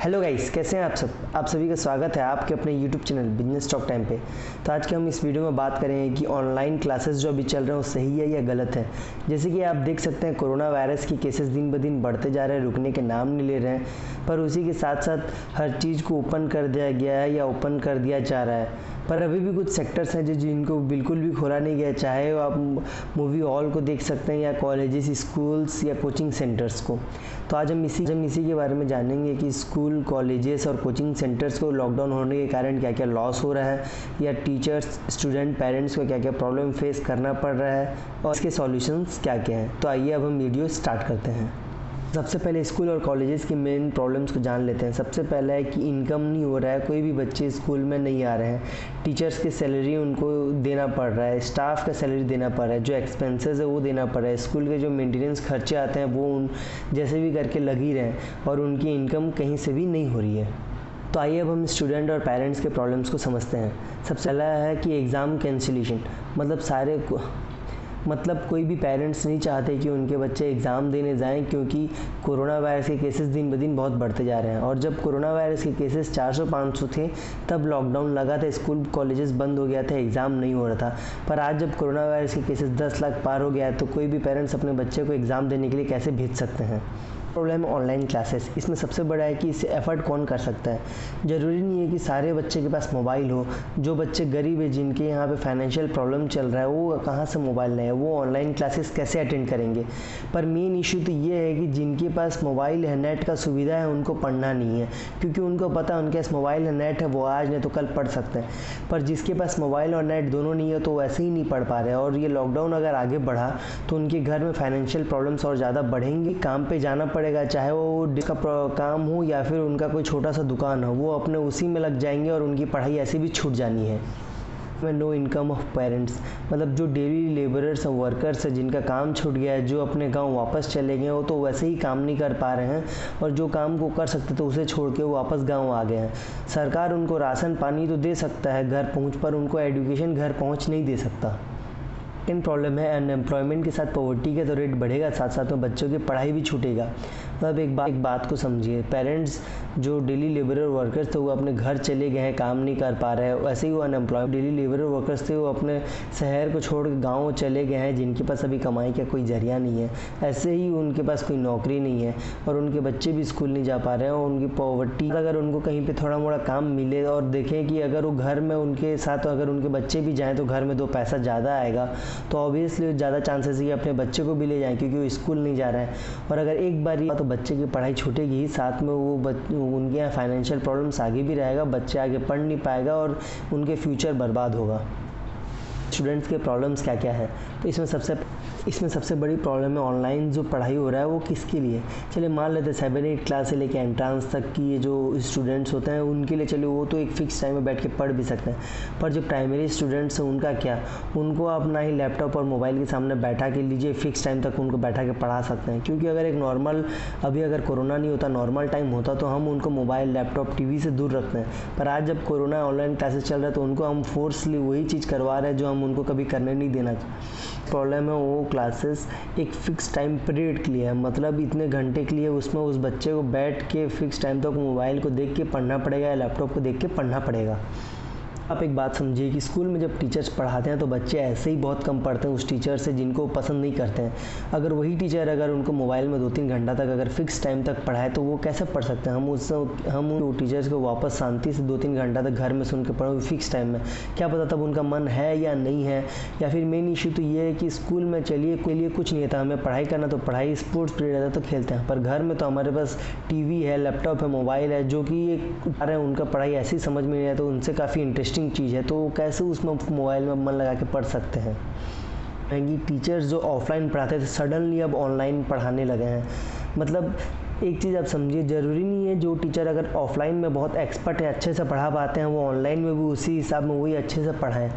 Hello guys, कैसे हैं आप सब। आप सभी का स्वागत है आपके अपने YouTube channel business talk time पे। तो आज के हम इस वीडियो में बात करेंगे कि ऑनलाइन क्लासेस जो अभी चल रहे हैं वो सही है या गलत है। जैसे कि आप देख सकते हैं कोरोना वायरस के केसेस दिन ब दिन बढ़ते जा रहे हैं, रुकने के नाम नहीं ले रहे हैं। पर उसी के साथ साथ हर चीज़ को ओपन कर दिया गया है या ओपन कर दिया जा रहा है। पर अभी भी कुछ सेक्टर्स हैं जिनको बिल्कुल भी खोला नहीं गया, चाहे वो आप मूवी हॉल को देख सकते हैं या कॉलेजेस, स्कूल्स या कोचिंग सेंटर्स को। तो आज हम इसी के बारे में जानेंगे कि स्कूल, कॉलेजेस और कोचिंग सेंटर्स को लॉकडाउन होने के कारण क्या क्या लॉस हो रहा है, या टीचर्स, स्टूडेंट, पेरेंट्स को क्या क्या प्रॉब्लम फेस करना पड़ रहा है और इसके सॉल्यूशंस क्या क्या हैं। तो आइए अब हम वीडियो स्टार्ट करते हैं। सबसे पहले स्कूल और कॉलेजेस की मेन प्रॉब्लम्स को जान लेते हैं। सबसे पहला है कि इनकम नहीं हो रहा है, कोई भी बच्चे स्कूल में नहीं आ रहे हैं। टीचर्स की सैलरी उनको देना पड़ रहा है, स्टाफ का सैलरी देना पड़ रहा है, जो एक्सपेंसेस है वो देना पड़ रहा है, स्कूल के जो मेंटेनेंस खर्चे आते हैं वो उन जैसे भी करके लग ही रहे हैं और उनकी इनकम कहीं से भी नहीं हो रही है। तो आइए अब हम स्टूडेंट और पेरेंट्स के प्रॉब्लम्स को समझते हैं। सबसे पहला है कि एग्ज़ाम कैंसिलेशन, मतलब कोई भी पेरेंट्स नहीं चाहते कि उनके बच्चे एग्ज़ाम देने जाएं, क्योंकि कोरोना वायरस के केसेस दिन ब दिन बहुत बढ़ते जा रहे हैं। और जब कोरोना वायरस के केसेस 400-500 थे तब लॉकडाउन लगा था, स्कूल कॉलेजेस बंद हो गया था, एग्ज़ाम नहीं हो रहा था। पर आज जब कोरोना वायरस के केसेस 10 लाख पार हो गया है तो कोई भी पेरेंट्स अपने बच्चे को एग्ज़ाम देने के लिए कैसे भेज सकते हैं। प्रॉब्लम है ऑनलाइन क्लासेस। इसमें सबसे बड़ा है कि इसे एफर्ट कौन कर सकता है। ज़रूरी नहीं है कि सारे बच्चे के पास मोबाइल हो। जो बच्चे गरीब है, जिनके यहाँ पे फाइनेंशियल प्रॉब्लम चल रहा है, वो कहाँ से मोबाइल नहीं है, वो ऑनलाइन क्लासेस कैसे अटेंड करेंगे। पर मेन इशू तो ये है कि जिनके पास मोबाइल है, नेट का सुविधा है, उनको पढ़ना नहीं है, क्योंकि उनको पता है उनके पास मोबाइल है, नेट है, वो आज नहीं तो कल पढ़ सकते हैं। पर जिसके पास मोबाइल और नेट दोनों नहीं है तो वैसे ही नहीं पढ़ पा रहे। और ये लॉकडाउन अगर आगे बढ़ा तो उनके घर में फाइनेंशियल प्रॉब्लम्स और ज़्यादा बढ़ेंगे। काम पे जाना पड़ेगा, चाहे वो का काम हो या फिर उनका कोई छोटा सा दुकान हो, वो अपने उसी में लग जाएंगे और उनकी पढ़ाई ऐसे भी छूट जानी है। नो इनकम ऑफ पेरेंट्स, मतलब जो डेली लेबरर्स और वर्कर्स हैं जिनका काम छूट गया है, जो अपने गांव वापस चले गए, वो तो वैसे ही काम नहीं कर पा रहे हैं, और जो काम को कर सकते थे उसे छोड़ के वो वापस गांव आ गए हैं। सरकार उनको राशन पानी तो दे सकता है घर पहुँच, पर उनको एजुकेशन घर पहुँच नहीं दे सकता। सेकेंड प्रॉब्लम है अनएम्प्लॉयमेंट के साथ पॉवर्टी का तो रेट बढ़ेगा, साथ साथ में बच्चों की पढ़ाई भी छूटेगा। मतलब एक बात को समझिए, पेरेंट्स जो डेली लेबरर वर्कर्स थे वो अपने घर चले गए हैं, काम नहीं कर पा रहे हैं। वैसे ही वो अनएम्प्लॉय डेली लेबरर वर्कर्स थे, वो अपने शहर को छोड़ के गाँव चले गए हैं, जिनके पास अभी कमाई का कोई जरिया नहीं है। ऐसे ही उनके पास कोई नौकरी नहीं है और उनके बच्चे भी स्कूल नहीं जा पा रहे हैं। और उनकी पॉवर्टी, अगर उनको कहीं पर थोड़ा मोड़ा काम मिले और देखें कि अगर वो घर में उनके साथ अगर उनके बच्चे भी जाएँ तो घर में 2 पैसा ज़्यादा आएगा, तो ऑब्वियसली ज़्यादा चांसेस है कि अपने बच्चे को भी ले जाएं, क्योंकि वो स्कूल नहीं जा रहा है। और अगर एक बार तो बच्चे की पढ़ाई छूटेगी ही, साथ में उनके यहाँ फाइनेंशियल प्रॉब्लम्स आगे भी रहेगा, बच्चे आगे पढ़ नहीं पाएगा और उनके फ्यूचर बर्बाद होगा। स्टूडेंट्स के प्रॉब्लम्स क्या क्या है, तो इसमें सबसे बड़ी प्रॉब्लम है ऑनलाइन जो पढ़ाई हो रहा है वो किसके लिए। चलिए मान लेते हैं 7-8 क्लास से लेकर एंट्रांस तक की ये जो स्टूडेंट्स होते हैं उनके लिए, चलिए वो तो एक फ़िक्स टाइम में बैठ के पढ़ भी सकते हैं। पर जो प्राइमरी स्टूडेंट्स हैं उनका क्या, उनको आप ना ही लैपटॉप और मोबाइल के सामने बैठा के लीजिए, फ़िक्स टाइम तक उनको बैठा के पढ़ा सकते हैं। क्योंकि अगर एक नॉर्मल, अभी अगर कोरोना नहीं होता, नॉर्मल टाइम होता, तो हम उनको मोबाइल, लैपटॉप, टीवी से दूर रखते हैं। पर आज जब कोरोना ऑनलाइन क्लासेस चल रहा है तो उनको हम फोर्सली वही चीज़ करवा रहे हैं जो हम उनको कभी करने नहीं देना। प्रॉब्लम है वो क्लासेस एक फ़िक्स टाइम पीरियड के लिए है, मतलब इतने घंटे के लिए उसमें उस बच्चे को बैठ के फ़िक्स टाइम तक मोबाइल को देख के पढ़ना पड़ेगा या लैपटॉप को देख के पढ़ना पड़ेगा। आप एक बात समझिए कि स्कूल में जब टीचर्स पढ़ाते हैं तो बच्चे ऐसे ही बहुत कम पढ़ते हैं उस टीचर से जिनको पसंद नहीं करते हैं। अगर वही टीचर अगर उनको मोबाइल में 2-3 घंटा तक अगर फ़िक्स टाइम तक पढ़ाए तो वो कैसे पढ़ सकते हैं। हम उन टीचर्स को वापस शांति से 2-3 घंटा तक घर में सुन के पढ़ो फ़िक्स टाइम में, क्या पता तब उनका मन है या नहीं है। या फिर मेन इशू तो ये है कि स्कूल में चलिए के लिए कुछ नहीं था, हमें पढ़ाई करना तो पढ़ाई, स्पोर्ट्स पीरियड रहता तो खेलते हैं, पर घर में तो हमारे पास टीवी है, लैपटॉप है, मोबाइल है, जो कि एक उनका पढ़ाई ऐसी समझ में नहीं है, तो उनसे काफ़ी इंटरेस्टिंग चीज़ है, तो कैसे उसमें मोबाइल में मन लगा के पढ़ सकते हैं। टीचर्स जो ऑफलाइन पढ़ाते थे सडनली अब ऑनलाइन पढ़ाने लगे हैं। मतलब एक चीज़ आप समझिए, ज़रूरी नहीं है जो टीचर अगर ऑफलाइन में बहुत एक्सपर्ट है, अच्छे से पढ़ा पाते हैं, वो ऑनलाइन में भी उसी हिसाब में वही अच्छे से पढ़ाएं।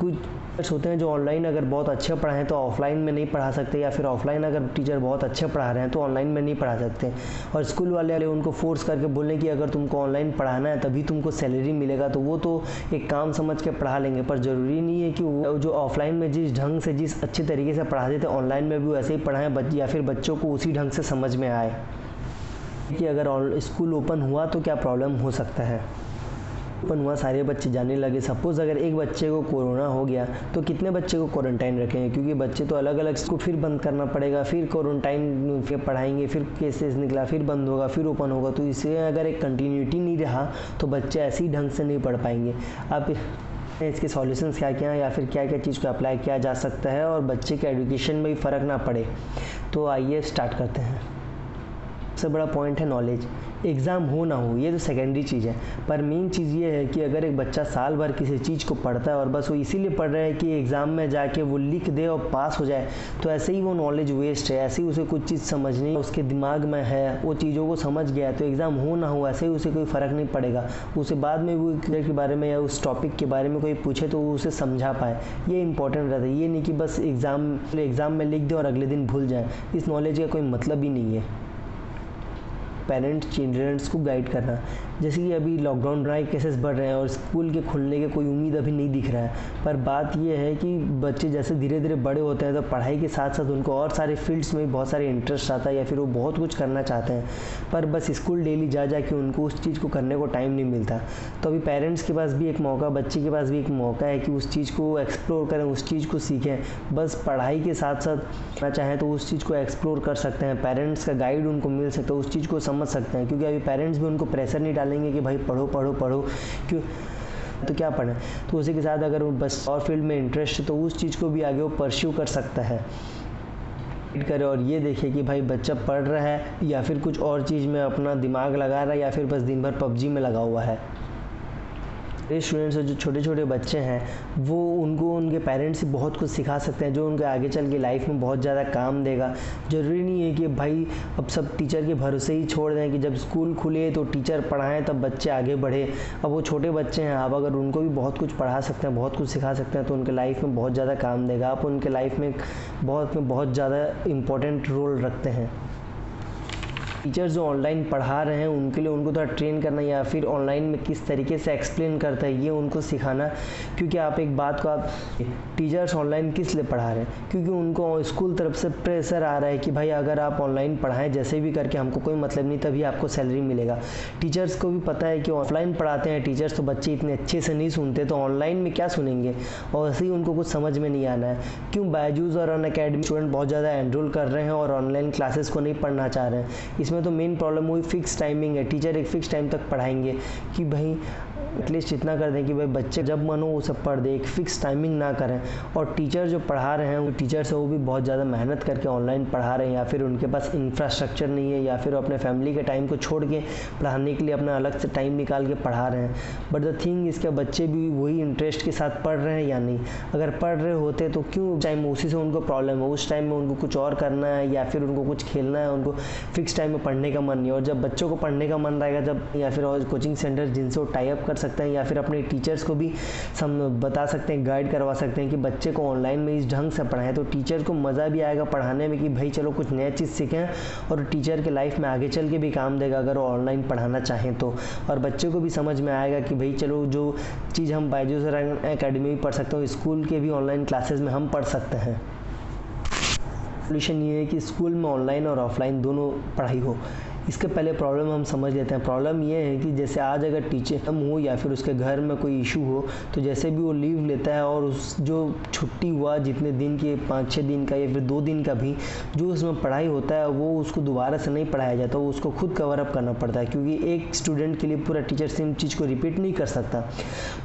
कुछ टीचर्स होते हैं जो ऑनलाइन अगर बहुत अच्छे पढ़ाएं तो ऑफलाइन में नहीं पढ़ा सकते, या फिर ऑफलाइन अगर टीचर बहुत अच्छे पढ़ा रहे हैं तो ऑनलाइन में नहीं पढ़ा सकते। और स्कूल वाले उनको फोर्स करके बोलें कि अगर तुमको ऑनलाइन पढ़ाना है तभी तुमको सैलरी मिलेगा, तो वो तो एक काम समझ के पढ़ा लेंगे। पर ज़रूरी नहीं है कि वो जो ऑफलाइन में जिस ढंग से, जिस अच्छे तरीके से पढ़ाते थे, ऑनलाइन में भी वैसे ही पढ़ाएं, या फिर बच्चों को उसी ढंग से समझ में आए। कि अगर स्कूल ओपन हुआ तो क्या प्रॉब्लम हो सकता है। ओपन हुआ, सारे बच्चे जाने लगे, सपोज़ अगर एक बच्चे को कोरोना हो गया तो कितने बच्चे को क्वारंटाइन रखेंगे, क्योंकि बच्चे तो अलग अलग, इसको फिर बंद करना पड़ेगा, फिर क्वारंटाइन फिर पढ़ाएंगे, फिर केसेस निकला, फिर बंद होगा, फिर ओपन होगा। तो इससे अगर एक कंटिन्यूटी नहीं रहा तो बच्चे ऐसे ही ढंग से नहीं पढ़ पाएंगे। आप इसके सॉल्यूशंस क्या क्या हैं या फिर क्या क्या चीज़ को अप्लाई किया जा सकता है और बच्चे के एजुकेशन में भी फ़र्क ना पड़े, तो आइए स्टार्ट करते हैं। सबसे बड़ा पॉइंट है नॉलेज। एग्ज़ाम हो ना हो ये तो सेकेंडरी चीज़ है, पर मेन चीज़ ये है कि अगर एक बच्चा साल भर किसी चीज़ को पढ़ता है और बस वो इसीलिए पढ़ रहा है कि एग्ज़ाम में जाके वो लिख दे और पास हो जाए, तो ऐसे ही वो नॉलेज वेस्ट है। ऐसे ही उसे कुछ चीज़ समझनी उसके दिमाग में है, वो चीज़ों को समझ गया है, तो एग्ज़ाम हो ना हो ऐसे ही उसे कोई फ़र्क नहीं पड़ेगा। उसे बाद में वो के बारे में या उस टॉपिक के बारे में कोई पूछे तो वो उसे समझा पाए, ये इंपॉर्टेंट रहता है। ये नहीं कि बस एग्ज़ाम में लिख दे और अगले दिन भूल जाए, इस नॉलेज का कोई मतलब ही नहीं है। पेरेंट्स चिल्ड्रंस को गाइड करना, जैसे कि अभी लॉकडाउन रहा है, केसेस बढ़ रहे हैं और स्कूल के खुलने के कोई उम्मीद अभी नहीं दिख रहा है, पर बात यह है कि बच्चे जैसे धीरे धीरे बड़े होते हैं तो पढ़ाई के साथ साथ उनको और सारे फील्ड्स में भी बहुत सारे इंटरेस्ट आता है या फिर वो बहुत कुछ करना चाहते हैं, पर बस स्कूल डेली जा के उनको उस चीज़ को करने को टाइम नहीं मिलता। तो अभी पेरेंट्स के पास भी एक मौका, बच्चे के पास भी एक मौका है कि उस चीज़ को एक्सप्लोर करें, उस चीज़ को सीखें। बस पढ़ाई के साथ साथ ना चाहें तो उस चीज़ को एक्सप्लोर कर सकते हैं, पेरेंट्स का गाइड उनको मिल सकता है, उस चीज़ को समझ सकते हैं, क्योंकि अभी पेरेंट्स भी उनको प्रेशर नहीं डालेंगे कि भाई पढ़ो पढ़ो पढ़ो, क्यों तो क्या पढ़ें। तो उसी के साथ अगर वो बस और फील्ड में इंटरेस्ट है तो उस चीज़ को भी आगे वो परस्यू कर सकता है करे। और ये देखिए कि भाई बच्चा पढ़ रहा है या फिर कुछ और चीज़ में अपना दिमाग लगा रहा है या फिर बस दिन भर पबजी में लगा हुआ है। स्टूडेंट्स जो छोटे छोटे बच्चे हैं वो उनको उनके पेरेंट्स से बहुत कुछ सिखा सकते हैं जो उनके आगे चल के लाइफ में बहुत ज़्यादा काम देगा। ज़रूरी नहीं है कि भाई अब सब टीचर के भरोसे ही छोड़ दें कि जब स्कूल खुले तो टीचर पढ़ाएं तब बच्चे आगे बढ़े। अब वो छोटे बच्चे हैं, आप अगर उनको भी बहुत कुछ पढ़ा सकते हैं, बहुत कुछ सिखा सकते हैं तो उनके लाइफ में बहुत ज़्यादा काम देगा। आप उनके लाइफ में बहुत ज़्यादा इम्पोर्टेंट रोल रखते हैं। टीचर्स जो ऑनलाइन पढ़ा रहे हैं उनके लिए उनको थोड़ा ट्रेन करना या फिर ऑनलाइन में किस तरीके से एक्सप्लेन करता है ये उनको सिखाना, क्योंकि आप एक बात को आप टीचर्स ऑनलाइन किस लिए पढ़ा रहे हैं, क्योंकि उनको स्कूल तरफ से प्रेशर आ रहा है कि भाई अगर आप ऑनलाइन पढ़ाएं जैसे भी करके हमको कोई मतलब नहीं, तभी आपको सैलरी मिलेगा। टीचर्स को भी पता है कि ऑफलाइन पढ़ाते हैं टीचर्स तो बच्चे इतने अच्छे से नहीं सुनते, तो ऑनलाइन में क्या सुनेंगे, और ऐसे ही उनको कुछ समझ में नहीं आना है। क्यों बायजूस और अनअकैडमी स्टूडेंट बहुत ज़्यादा एनरोल कर रहे हैं और ऑनलाइन क्लासेस को नहीं पढ़ना चाह रहे हैं। इसमें तो मेन प्रॉब्लम वही फिक्स टाइमिंग है। टीचर एक फिक्स टाइम तक पढ़ाएंगे कि भाई एटलीस्ट इतना कर दें कि भाई बच्चे जब मन हो वो सब पढ़ दे, एक फिक्स टाइमिंग ना करें। और टीचर जो पढ़ा रहे हैं वो टीचर्स है वो भी बहुत ज़्यादा मेहनत करके ऑनलाइन पढ़ा रहे हैं, या फिर उनके पास इंफ्रास्ट्रक्चर नहीं है या फिर अपने फैमिली के टाइम को छोड़ के पढ़ाने के लिए अपना अलग से टाइम निकाल के पढ़ा रहे हैं। बट द थिंग इसके बच्चे भी वही इंटरेस्ट के साथ पढ़ रहे हैं या नहीं। अगर पढ़ रहे होते तो क्यों टाइम उसी से उनको प्रॉब्लम है, उस टाइम में उनको कुछ और करना है या फिर उनको कुछ खेलना है, उनको फिक्स टाइम में पढ़ने का मन नहीं। और जब बच्चों को पढ़ने का मन रहेगा जब, या फिर और कोचिंग सेंटर जिनसे वो टाई अप कर सकते हैं या फिर अपने टीचर्स को भी बता सकते हैं, गाइड करवा सकते हैं कि बच्चे को ऑनलाइन में इस ढंग से पढ़ाएं, तो टीचर को मज़ा भी आएगा पढ़ाने में कि भाई चलो कुछ नया चीज़ सीखें, और टीचर के लाइफ में आगे चल के भी काम देगा अगर वो ऑनलाइन पढ़ाना चाहें तो। और बच्चे को भी समझ में आएगा कि भाई चलो जो चीज़ हम बायजूस अकेडमी में पढ़ सकते हो स्कूल के भी ऑनलाइन क्लासेस में हम पढ़ सकते हैं। सोल्यूशन ये है कि स्कूल में ऑनलाइन और ऑफलाइन दोनों पढ़ाई हो। इसके पहले प्रॉब्लम हम समझ लेते हैं। प्रॉब्लम ये है कि जैसे आज अगर टीचर हम हो या फिर उसके घर में कोई इशू हो, तो जैसे भी वो लीव लेता है और उस जो छुट्टी हुआ जितने दिन की 5-6 दिन का या फिर 2 दिन का भी जो उसमें पढ़ाई होता है वो उसको दोबारा से नहीं पढ़ाया जाता, वो उसको खुद कवर अप करना पड़ता है, क्योंकि एक स्टूडेंट के लिए पूरा टीचर सेम चीज़ को रिपीट नहीं कर सकता।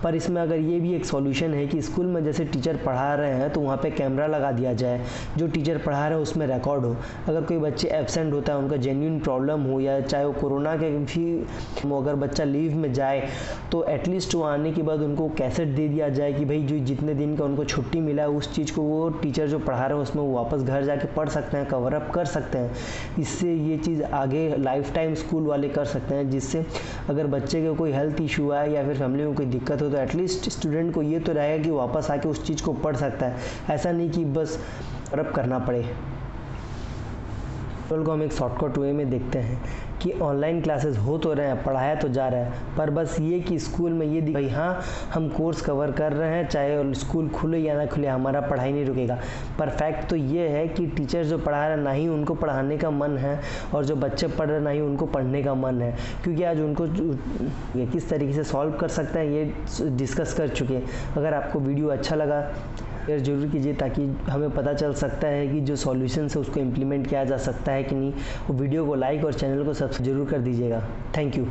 पर इसमें अगर ये भी एक सॉल्यूशन है कि स्कूल में जैसे टीचर पढ़ा रहे हैं तो वहाँ पर कैमरा लगा दिया जाए, जो टीचर पढ़ा रहे हैं उसमें रिकॉर्ड हो। अगर कोई बच्चे एब्सेंट होता है, उनका जेन्युइन प्रॉब्लम हो या चाहे वो कोरोना के भी अगर बच्चा लीव में जाए तो एटलीस्ट वो आने के बाद उनको कैसेट दे दिया जाए कि भाई जो जितने दिन का उनको छुट्टी मिला है उस चीज़ को वो टीचर जो पढ़ा रहे हैं उसमें वो वापस घर जाके पढ़ सकते हैं, कवर अप कर सकते हैं। इससे ये चीज़ आगे लाइफ टाइम स्कूल वाले कर सकते हैं, जिससे अगर बच्चे के कोई हेल्थ इशू आए या फिर फैमिली में कोई दिक्कत हो तो एटलीस्ट स्टूडेंट को ये तो रहेगा कि वापस आके उस चीज़ को पढ़ सकता है। ऐसा नहीं कि बस कवर अप करना पड़े। सॉल्व को हम एक शॉर्टकट वे में देखते हैं कि ऑनलाइन क्लासेस हो तो रहे हैं, पढ़ाया तो जा रहा है, पर बस ये कि स्कूल में ये भाई हाँ हम कोर्स कवर कर रहे हैं, चाहे स्कूल खुले या ना खुले हमारा पढ़ाई नहीं रुकेगा। पर फैक्ट तो ये है कि टीचर जो पढ़ा रहे ना ही उनको पढ़ाने का मन है और जो बच्चे पढ़ रहे ना ही उनको पढ़ने का मन है, क्योंकि आज उनको ये किस तरीके से सॉल्व कर सकते हैं ये डिस्कस कर चुके हैं। अगर आपको वीडियो अच्छा लगा शेयर जरूर कीजिए ताकि हमें पता चल सकता है कि जो सॉल्यूशंस है उसको इम्प्लीमेंट किया जा सकता है कि नहीं। वो वीडियो को लाइक और चैनल को सब्सक्राइब जरूर कर दीजिएगा। Thank you.